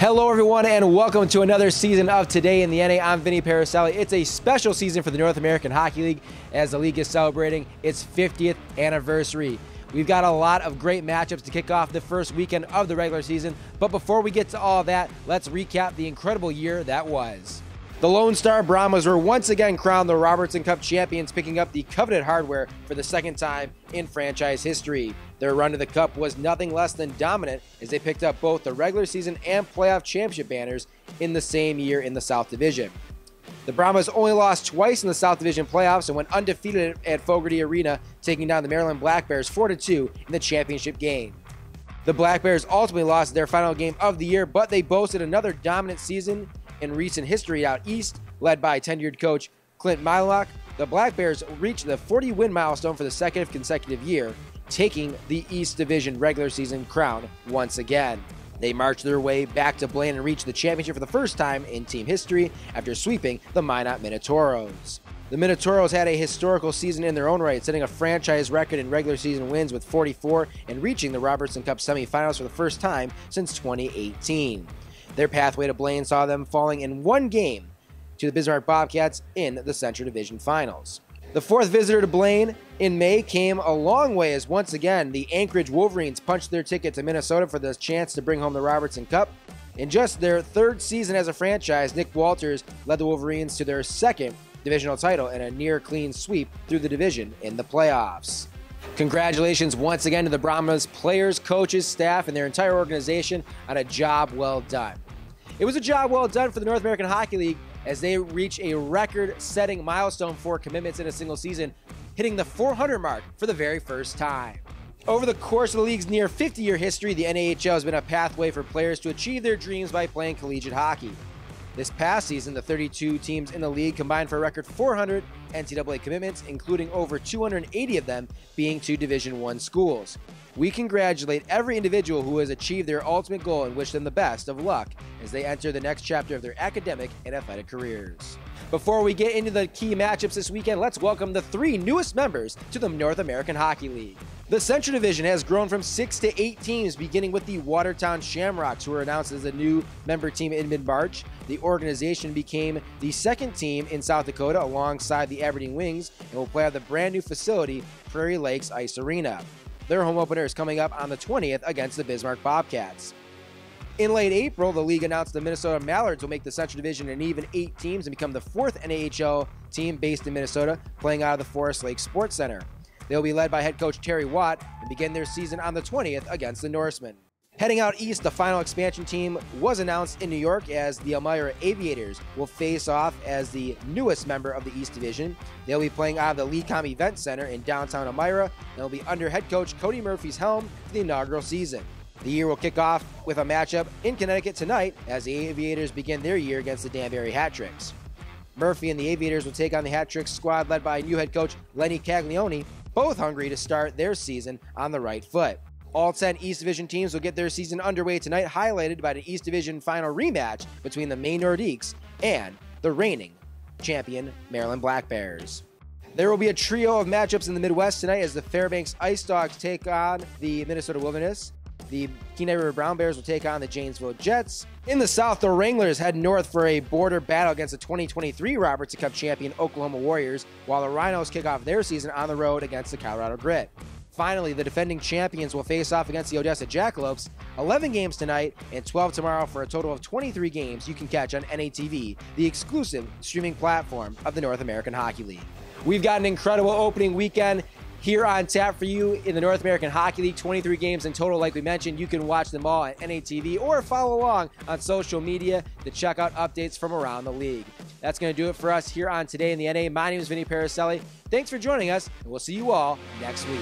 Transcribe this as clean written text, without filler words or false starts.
Hello everyone and welcome to another season of Today in the NA. I'm Vinny Paracelli. It's a special season for the North American Hockey League as the league is celebrating its 50th anniversary. We've got a lot of great matchups to kick off the first weekend of the regular season, but before we get to all that, let's recap the incredible year that was. The Lone Star Brahmas were once again crowned the Robertson Cup champions, picking up the coveted hardware for the second time in franchise history. Their run to the Cup was nothing less than dominant as they picked up both the regular season and playoff championship banners in the same year in the South Division. The Brahmas only lost twice in the South Division playoffs and went undefeated at Fogarty Arena, taking down the Maryland Black Bears 4-2 in the championship game. The Black Bears ultimately lost their final game of the year, but they boasted another dominant season in recent history out east, led by tenured coach Clint Mylock. The Black Bears reached the 40-win milestone for the second consecutive year, taking the East Division regular season crown once again. They marched their way back to Blaine and reached the championship for the first time in team history after sweeping the Minot Minotauros. The Minotauros had a historical season in their own right, setting a franchise record in regular season wins with 44 and reaching the Robertson Cup semifinals for the first time since 2018. Their pathway to Blaine saw them falling in one game to the Bismarck Bobcats in the Central Division Finals. The fourth visitor to Blaine in May came a long way as once again the Anchorage Wolverines punched their ticket to Minnesota for the chance to bring home the Robertson Cup. In just their third season as a franchise, Nick Walters led the Wolverines to their second divisional title and a near clean sweep through the division in the playoffs. Congratulations once again to the Brahmas players, coaches, staff, and their entire organization on a job well done. It was a job well done for the North American Hockey League as they reach a record-setting milestone for commitments in a single season, hitting the 400 mark for the very first time. Over the course of the league's near 50-year history, the NAHL has been a pathway for players to achieve their dreams by playing collegiate hockey. This past season, the 32 teams in the league combined for a record 400 NCAA commitments, including over 280 of them being to Division I schools. We congratulate every individual who has achieved their ultimate goal and wish them the best of luck as they enter the next chapter of their academic and athletic careers. Before we get into the key matchups this weekend, let's welcome the three newest members to the North American Hockey League. The Central Division has grown from 6 to 8 teams, beginning with the Watertown Shamrocks, who were announced as a new member team in mid-March. The organization became the second team in South Dakota alongside the Aberdeen Wings and will play at the brand new facility, Prairie Lakes Ice Arena. Their home opener is coming up on the 20th against the Bismarck Bobcats. In late April, the league announced the Minnesota Mallards will make the Central Division an even 8 teams and become the 4th NAHL team based in Minnesota, playing out of the Forest Lake Sports Center. They will be led by head coach Terry Watt and begin their season on the 20th against the Norsemen. Heading out east, the final expansion team was announced in New York as the Elmira Aviators will face off as the newest member of the East Division. They'll be playing out of the Lecom Event Center in downtown Elmira and will be under head coach Cody Murphy's helm for the inaugural season. The year will kick off with a matchup in Connecticut tonight as the Aviators begin their year against the Danbury Hat Tricks. Murphy and the Aviators will take on the Hat Tricks squad led by new head coach Lenny Caglione, both hungry to start their season on the right foot. All 10 East Division teams will get their season underway tonight, highlighted by the East Division final rematch between the Maine Nordiques and the reigning champion Maryland Black Bears. There will be a trio of matchups in the Midwest tonight as the Fairbanks Ice Dogs take on the Minnesota Wilderness. The Kenai River Brown Bears will take on the Janesville Jets. In the South, the Wranglers head north for a border battle against the 2023 Robertson Cup champion Oklahoma Warriors, while the Rhinos kick off their season on the road against the Colorado Grit. Finally, the defending champions will face off against the Odessa Jackalopes. 11 games tonight and 12 tomorrow for a total of 23 games you can catch on NATV, the exclusive streaming platform of the North American Hockey League. We've got an incredible opening weekend here on tap for you in the North American Hockey League. 23 games in total, like we mentioned. You can watch them all at NATV or follow along on social media to check out updates from around the league. That's going to do it for us here on Today in the NA. My name is Vinny Paracelli. Thanks for joining us, and we'll see you all next week.